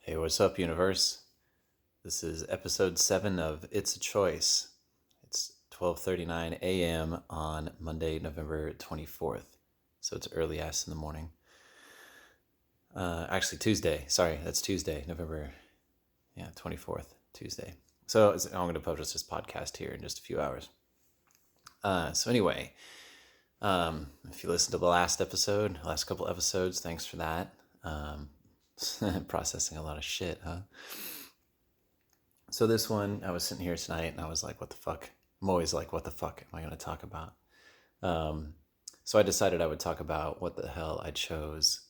Hey, what's up, universe? This is episode 7 of It's a Choice. It's 12:39 a.m. on Monday, November 24th. So it's early ass in the morning. Actually, Tuesday. Sorry, that's Tuesday, November 24th, Tuesday. So I'm going to publish this podcast here in just a few hours. So anyway, if you listened to the last couple episodes, thanks for that. Processing a lot of shit, huh? So this one, I was sitting here tonight and I was like, what the fuck? I'm always like, what the fuck am I going to talk about? So I decided I would talk about what the hell I chose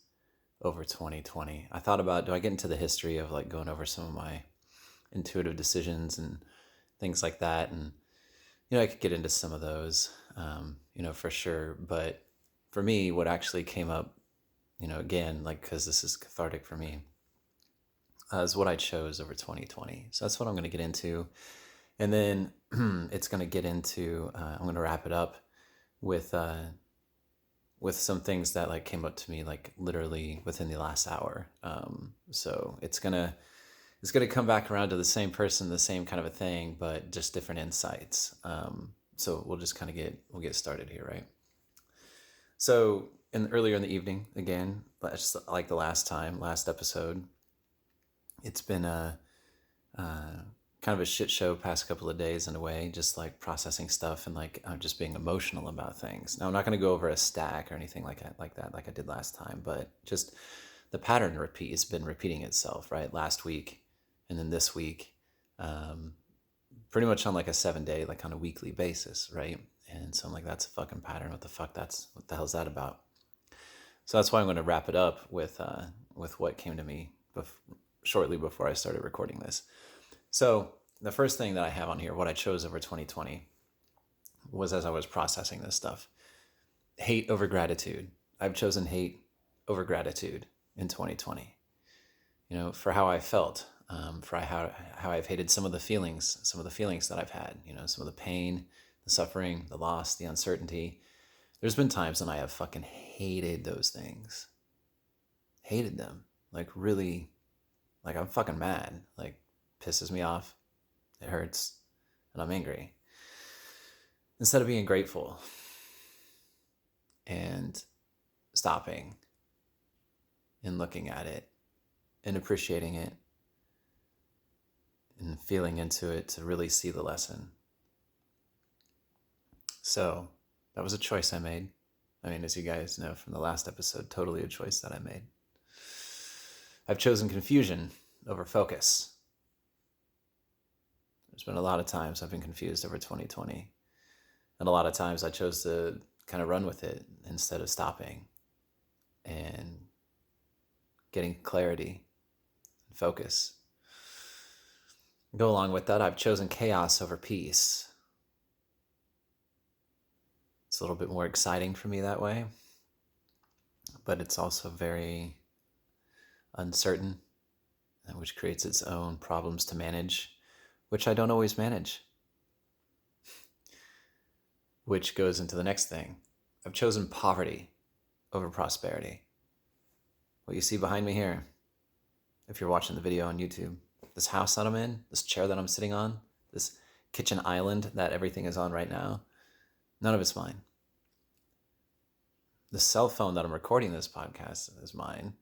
over 2020. I thought about, do I get into the history of like going over some of my intuitive decisions and things like that? And, I could get into some of those, for sure. But for me, what actually came up, again, like, because this is cathartic for me, is what I chose over 2020. So that's what I'm going to get into. And then it's going to get into, I'm going to wrap it up with some things that like came up to me like literally within the last hour. So it's going to come back around to the same person, the same kind of a thing, but just different insights. So we'll just kind of we'll get started here, right? So earlier in the evening, again, just like the last episode, it's been a kind of a shit show past couple of days in a way, just like processing stuff and like I'm just being emotional about things. Now I'm not going to go over a stack or anything like that like I did last time, but just the pattern has been repeating itself, right? Last week and then this week, pretty much on like a 7-day, like on a weekly basis, right? And so I'm like, that's a fucking pattern. What the hell's that about? So that's why I'm going to wrap it up with what came to me shortly before I started recording this. So the first thing that I have on here, what I chose over 2020, was as I was processing this stuff, hate over gratitude. I've chosen hate over gratitude in 2020, for how I felt, for how I've hated some of the feelings that I've had, some of the pain, the suffering, the loss, the uncertainty. There's been times when I have fucking hated those things. Hated them. Like really, like I'm fucking mad. Like pisses me off. It hurts. And I'm angry. Instead of being grateful and stopping and looking at it and appreciating it and feeling into it to really see the lesson. So that was a choice I made. I mean, as you guys know from the last episode, totally a choice that I made. I've chosen confusion over focus. There's been a lot of times I've been confused over 2020. And a lot of times I chose to kind of run with it instead of stopping and getting clarity and focus. Go along with that, I've chosen chaos over peace. It's a little bit more exciting for me that way, but it's also very uncertain, which creates its own problems to manage, which I don't always manage. Which goes into the next thing. I've chosen poverty over prosperity. What you see behind me here, if you're watching the video on YouTube, this house that I'm in, this chair that I'm sitting on, this kitchen island that everything is on right now, none of it's mine. The cell phone that I'm recording this podcast is mine.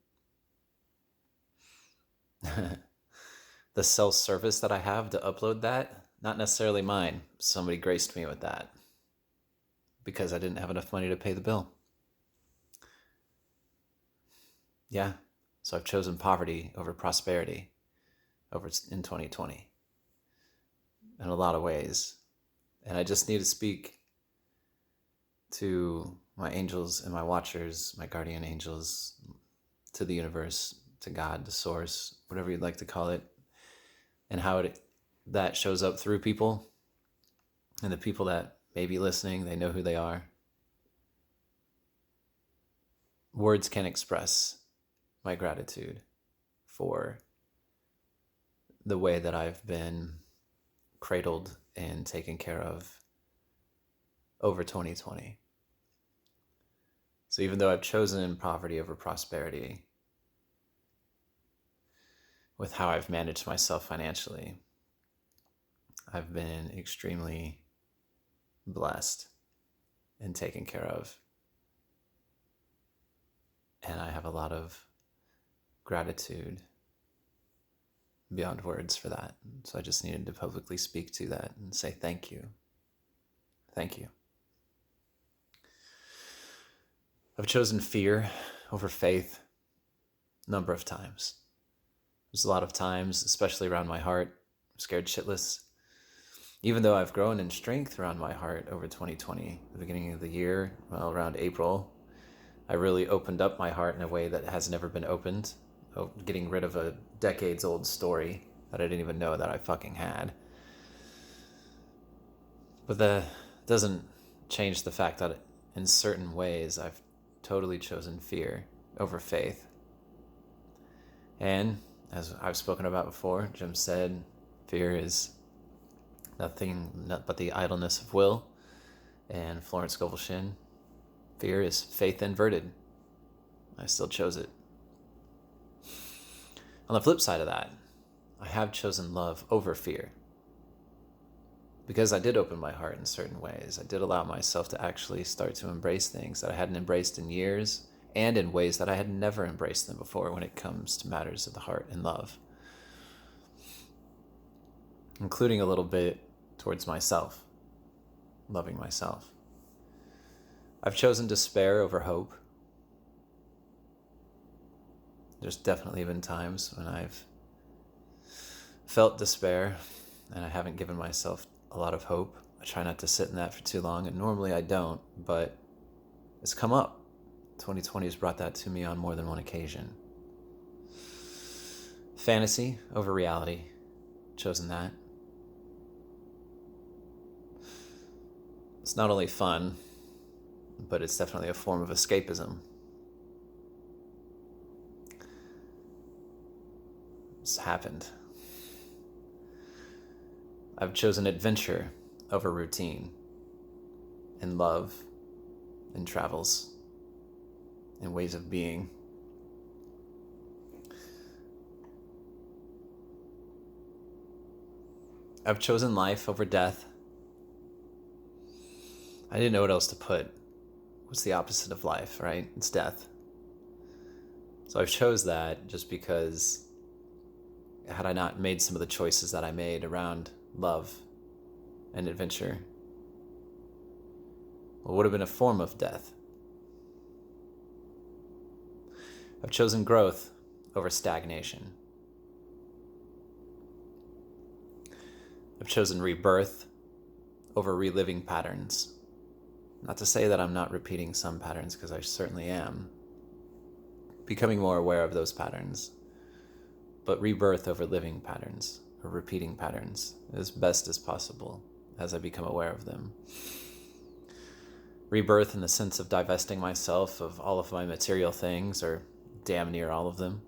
The cell service that I have to upload that, not necessarily mine. Somebody graced me with that because I didn't have enough money to pay the bill. Yeah, so I've chosen poverty over prosperity in 2020 in a lot of ways. And I just need to speak to my angels and my watchers, my guardian angels, to the universe, to God, the source, whatever you'd like to call it, and how that shows up through people. And the people that may be listening, they know who they are. Words can't express my gratitude for the way that I've been cradled and taken care of over 2020. So even though I've chosen poverty over prosperity, with how I've managed myself financially. I've been extremely blessed and taken care of. And I have a lot of gratitude beyond words for that. So I just needed to publicly speak to that and say thank you. Thank you. I've chosen fear over faith a number of times. There's a lot of times, especially around my heart, I'm scared shitless. Even though I've grown in strength around my heart over 2020, the beginning of the year, well, around April, I really opened up my heart in a way that has never been opened, getting rid of a decades-old story that I didn't even know that I fucking had. But that doesn't change the fact that in certain ways I've totally chosen fear over faith. And as I've spoken about before, Jim said, fear is nothing but the idleness of will. And Florence Scovel Shinn, fear is faith inverted. I still chose it. On the flip side of that, I have chosen love over fear. Because I did open my heart in certain ways. I did allow myself to actually start to embrace things that I hadn't embraced in years, and in ways that I had never embraced them before when it comes to matters of the heart and love. Including a little bit towards myself, loving myself. I've chosen despair over hope. There's definitely been times when I've felt despair and I haven't given myself a lot of hope. I try not to sit in that for too long, and normally I don't, but it's come up. 2020 has brought that to me on more than one occasion. Fantasy over reality. Chosen that. It's not only fun, but it's definitely a form of escapism. It's happened. I've chosen adventure over routine, and love, and travels, and ways of being. I've chosen life over death. I didn't know what else to put. What's the opposite of life, right? It's death. So I've chose that just because had I not made some of the choices that I made around love and adventure, well, it would have been a form of death. I've chosen growth over stagnation. I've chosen rebirth over reliving patterns. Not to say that I'm not repeating some patterns, because I certainly am. Becoming more aware of those patterns. But rebirth over living patterns, or repeating patterns, as best as possible as I become aware of them. Rebirth in the sense of divesting myself of all of my material things, or damn near all of them.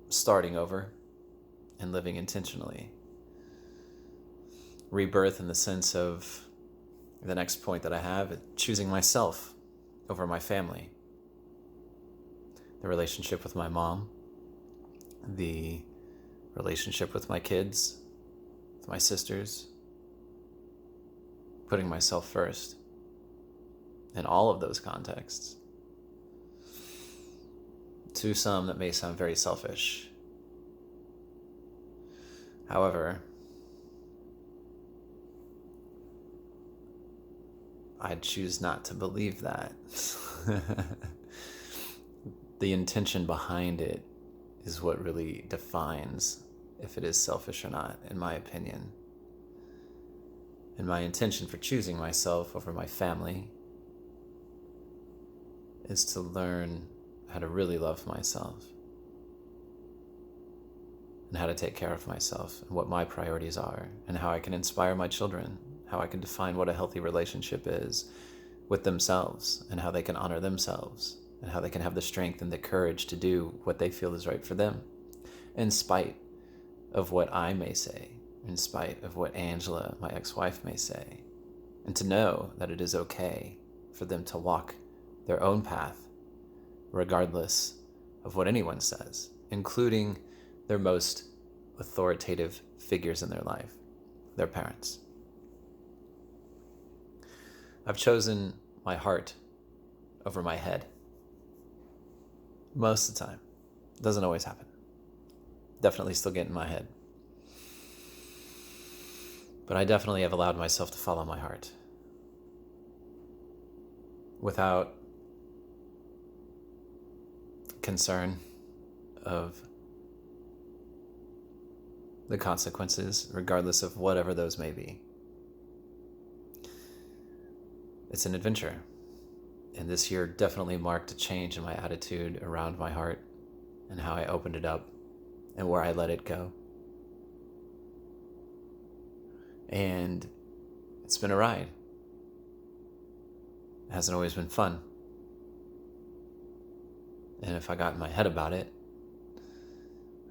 Starting over and living intentionally. Rebirth in the sense of the next point that I have, choosing myself over my family. The relationship with my mom, the relationship with my kids, with my sisters, putting myself first in all of those contexts. To some, that may sound very selfish. However, I choose not to believe that. The intention behind it is what really defines if it is selfish or not, in my opinion. And my intention for choosing myself over my family is to learn how to really love myself and how to take care of myself and what my priorities are and how I can inspire my children, how I can define what a healthy relationship is with themselves and how they can honor themselves and how they can have the strength and the courage to do what they feel is right for them, in spite of what I may say, in spite of what Angela, my ex-wife, may say, and to know that it is okay for them to walk their own path, regardless of what anyone says, including their most authoritative figures in their life, their parents. I've chosen my heart over my head. Most of the time. Doesn't always happen. Definitely still get in my head. But I definitely have allowed myself to follow my heart. Without concern of the consequences, regardless of whatever those may be. It's an adventure. And this year definitely marked a change in my attitude around my heart and how I opened it up and where I let it go. And it's been a ride. It hasn't always been fun. And if I got in my head about it,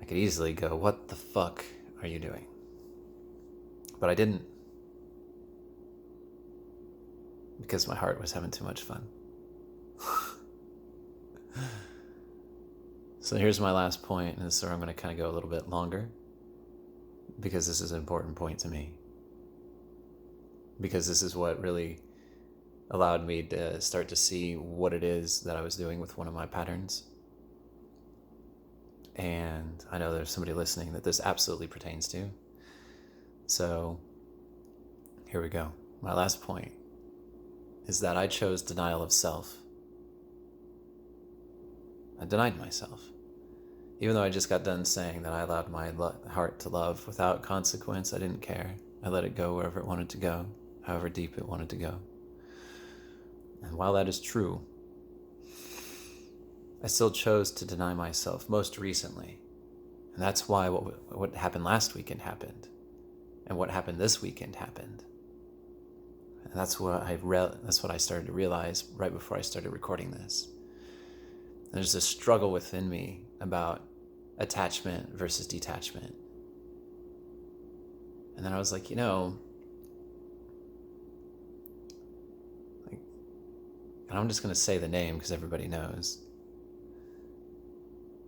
I could easily go, what the fuck are you doing? But I didn't. Because my heart was having too much fun. So here's my last point, and this is where I'm going to kind of go a little bit longer, because this is an important point to me. Because this is what really allowed me to start to see what it is that I was doing with one of my patterns. And I know there's somebody listening that this absolutely pertains to. So here we go. My last point is that I chose denial of self. I denied myself. Even though I just got done saying that I allowed my heart to love without consequence, I didn't care. I let it go wherever it wanted to go, however deep it wanted to go. And while that is true, I still chose to deny myself most recently. And that's why what happened last weekend happened. And what happened this weekend happened. And that's what I started to realize right before I started recording this. There's this struggle within me about attachment versus detachment. And then I was like, and I'm just going to say the name because everybody knows.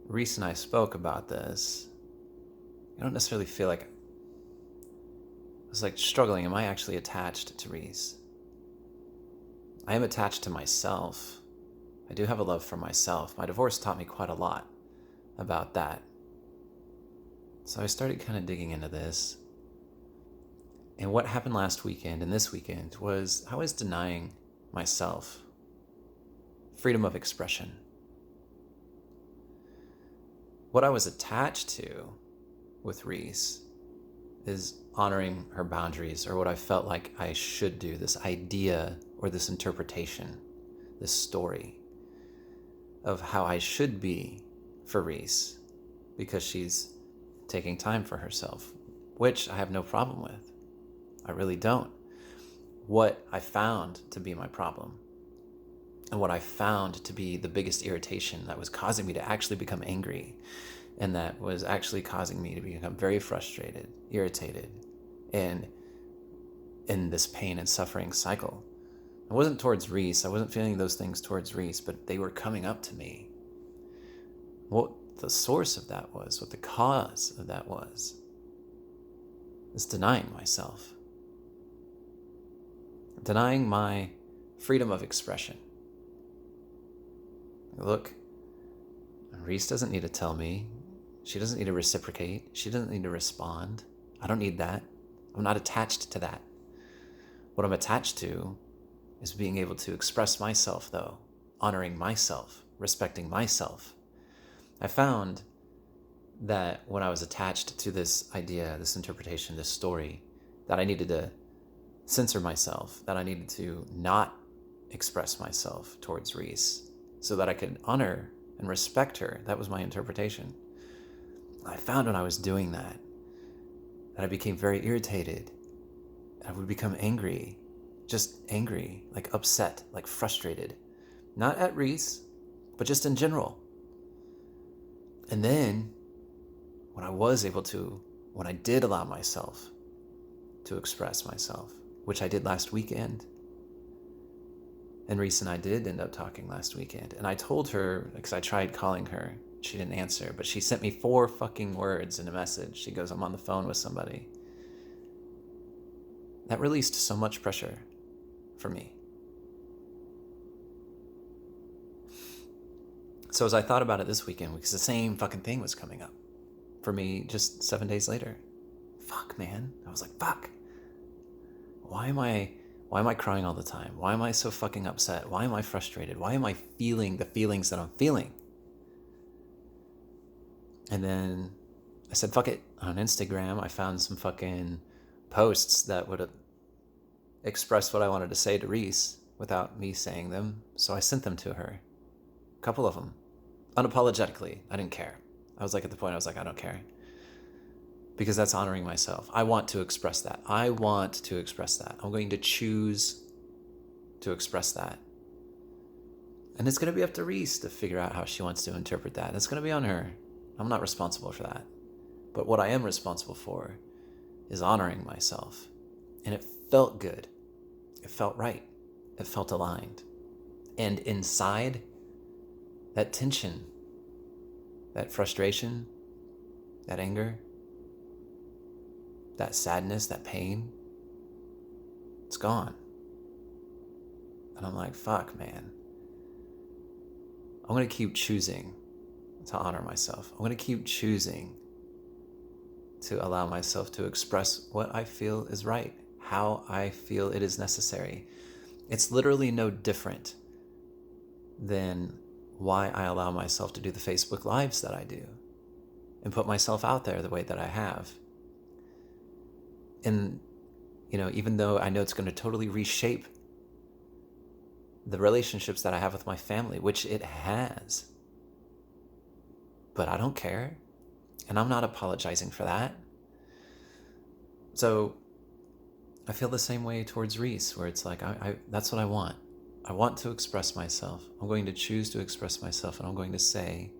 Reese and I spoke about this. I don't necessarily feel like, I was like struggling. Am I actually attached to Reese? I am attached to myself. I do have a love for myself. My divorce taught me quite a lot about that. So I started kind of digging into this. And what happened last weekend and this weekend was I was denying myself freedom of expression. What I was attached to with Reese is honoring her boundaries, or what I felt like I should do, this idea or this interpretation, this story of how I should be for Reese because she's taking time for herself, which I have no problem with. I really don't. What I found to be my problem, and what I found to be the biggest irritation that was causing me to actually become angry, and that was actually causing me to become very frustrated, irritated, and in this pain and suffering cycle. It wasn't towards Reese. I wasn't feeling those things towards Reese, but they were coming up to me. What the source of that was, what the cause of that was denying myself. Denying my freedom of expression. Look, Reese doesn't need to tell me. She doesn't need to reciprocate. She doesn't need to respond. I don't need that. I'm not attached to that. What I'm attached to is being able to express myself, though, honoring myself, respecting myself. I found that when I was attached to this idea, this interpretation, this story, that I needed to censor myself, that I needed to not express myself towards Reese so that I could honor and respect her. That was my interpretation. I found when I was doing that I became very irritated. I would become angry, just angry, like upset, like frustrated. Not at Reese, but just in general. And then when I did allow myself to express myself, which I did last weekend, and Reese and I did end up talking last weekend, and I told her, because I tried calling her, she didn't answer, but she sent me 4 fucking words in a message. She goes, I'm on the phone with somebody. That released so much pressure for me. So as I thought about it this weekend, because the same fucking thing was coming up for me just 7 days later. Fuck, man. I was like, fuck. Why am I crying all the time? Why am I so fucking upset? Why am I frustrated? Why am I feeling the feelings that I'm feeling? And then I said, fuck it. On Instagram, I found some fucking posts that would express what I wanted to say to Reese without me saying them. So I sent them to her. A couple of them. Unapologetically. I didn't care. I was like, at the point, I was like, I don't care. Because that's honoring myself. I want to express that. I want to express that. I'm going to choose to express that. And it's going to be up to Reese to figure out how she wants to interpret that. It's going to be on her. I'm not responsible for that. But what I am responsible for is honoring myself. And it felt good. It felt right. It felt aligned. And inside, that tension, that frustration, that anger, that sadness, that pain, it's gone. And I'm like, fuck, man. I'm going to keep choosing to honor myself. I'm going to keep choosing to allow myself to express what I feel is right, how I feel it is necessary. It's literally no different than why I allow myself to do the Facebook Lives that I do and put myself out there the way that I have. And, even though I know it's going to totally reshape the relationships that I have with my family, which it has, but I don't care. And I'm not apologizing for that. So I feel the same way towards Reese, where it's like, that's what I want. I want to express myself. I'm going to choose to express myself, and I'm going to say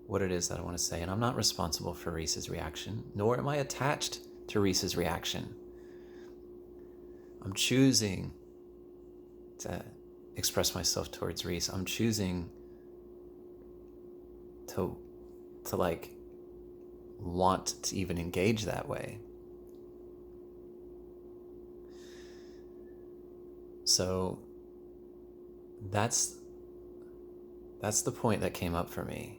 what it is that I want to say. And I'm not responsible for Reese's reaction, nor am I attached to Reese's reaction. I'm choosing to express myself towards Reese. I'm choosing to want to even engage that way. So that's the point that came up for me,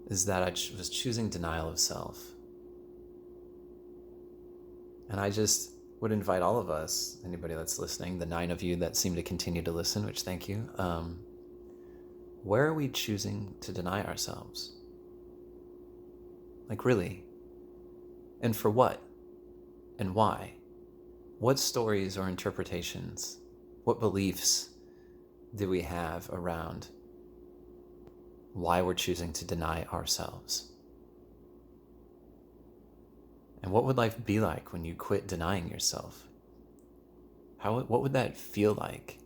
is that I was choosing denial of self. And I just would invite all of us, anybody that's listening, the 9 of you that seem to continue to listen, which thank you, where are we choosing to deny ourselves? Like, really? And for what? And why? What stories or interpretations, what beliefs do we have around why we're choosing to deny ourselves? And what would life be like when you quit denying yourself? What would that feel like?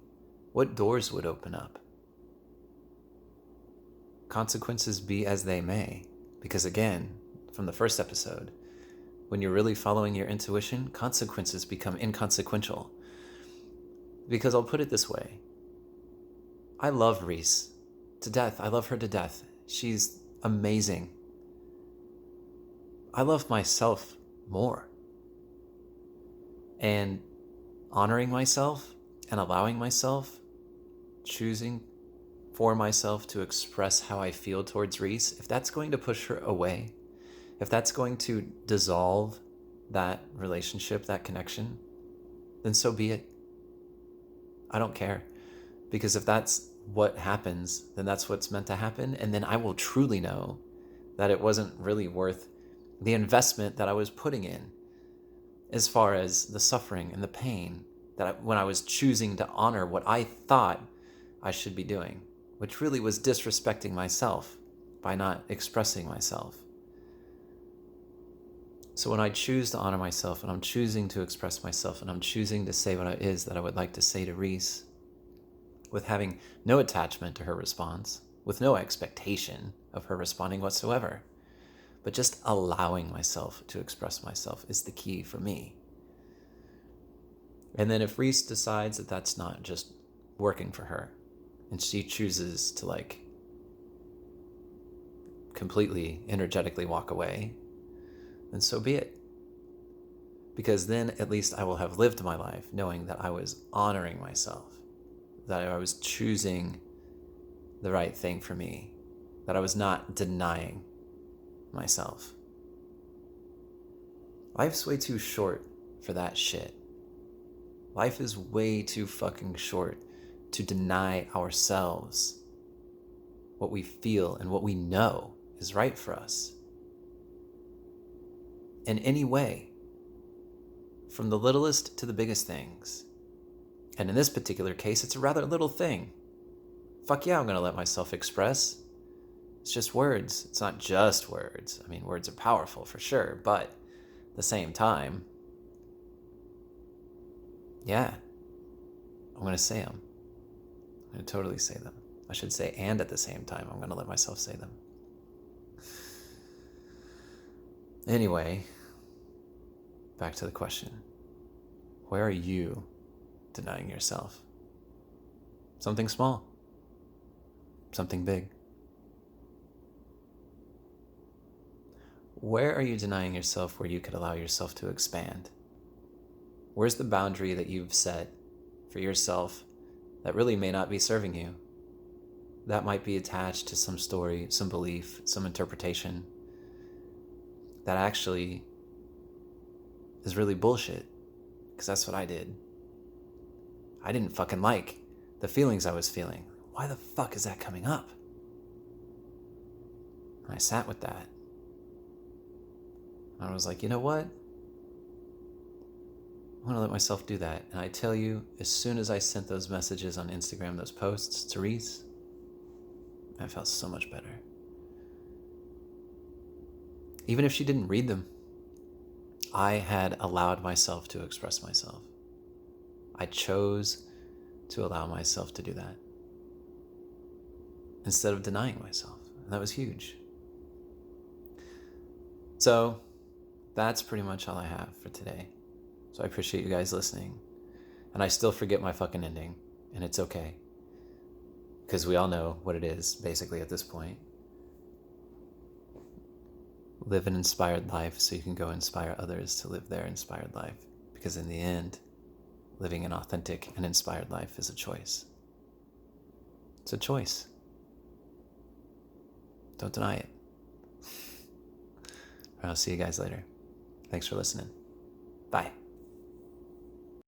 What doors would open up? Consequences be as they may. Because again, from the first episode, when you're really following your intuition, consequences become inconsequential. Because I'll put it this way. I love Reese to death. I love her to death. She's amazing. I love myself more. And honoring myself and allowing myself, choosing for myself to express how I feel towards Reese, if that's going to push her away, if that's going to dissolve that relationship, that connection, then so be it. I don't care. Because if that's what happens, then that's what's meant to happen. And then I will truly know that it wasn't really worth the investment that I was putting in, as far as the suffering and the pain when I was choosing to honor what I thought I should be doing, which really was disrespecting myself by not expressing myself. So when I choose to honor myself, and I'm choosing to express myself, and I'm choosing to say what it is that I would like to say to Reese, with having no attachment to her response, with no expectation of her responding whatsoever, but just allowing myself to express myself is the key for me. And then if Reese decides that that's not just working for her, and she chooses to completely energetically walk away, then so be it. Because then at least I will have lived my life knowing that I was honoring myself, that I was choosing the right thing for me, that I was not denying myself. Life's way too short for that shit. Life is way too fucking short to deny ourselves what we feel and what we know is right for us. In any way, from the littlest to the biggest things. And in this particular case, it's a rather little thing. Fuck yeah, I'm gonna let myself express. It's just words. It's not just words. I mean, words are powerful for sure, but at the same time, yeah, I'm gonna say them. I'm gonna totally say them. I should say, and at the same time, I'm gonna let myself say them. Anyway, back to the question. Where are you denying yourself? Something small. Something big. Where are you denying yourself where you could allow yourself to expand? Where's the boundary that you've set for yourself that really may not be serving you? That might be attached to some story, some belief, some interpretation that actually is really bullshit. Because that's what I did. I didn't fucking like the feelings I was feeling. Why the fuck is that coming up? And I sat with that. And I was like, you know what? I'm going to let myself do that. And I tell you, as soon as I sent those messages on Instagram, those posts to Reese, I felt so much better. Even if she didn't read them, I had allowed myself to express myself. I chose to allow myself to do that instead of denying myself. And that was huge. So that's pretty much all I have for today. So I appreciate you guys listening. And I still forget my fucking ending, and it's okay. Because we all know what it is, basically, at this point. Live an inspired life so you can go inspire others to live their inspired life. Because in the end, living an authentic and inspired life is a choice. It's a choice. Don't deny it. I'll see you guys later. Thanks for listening. Bye.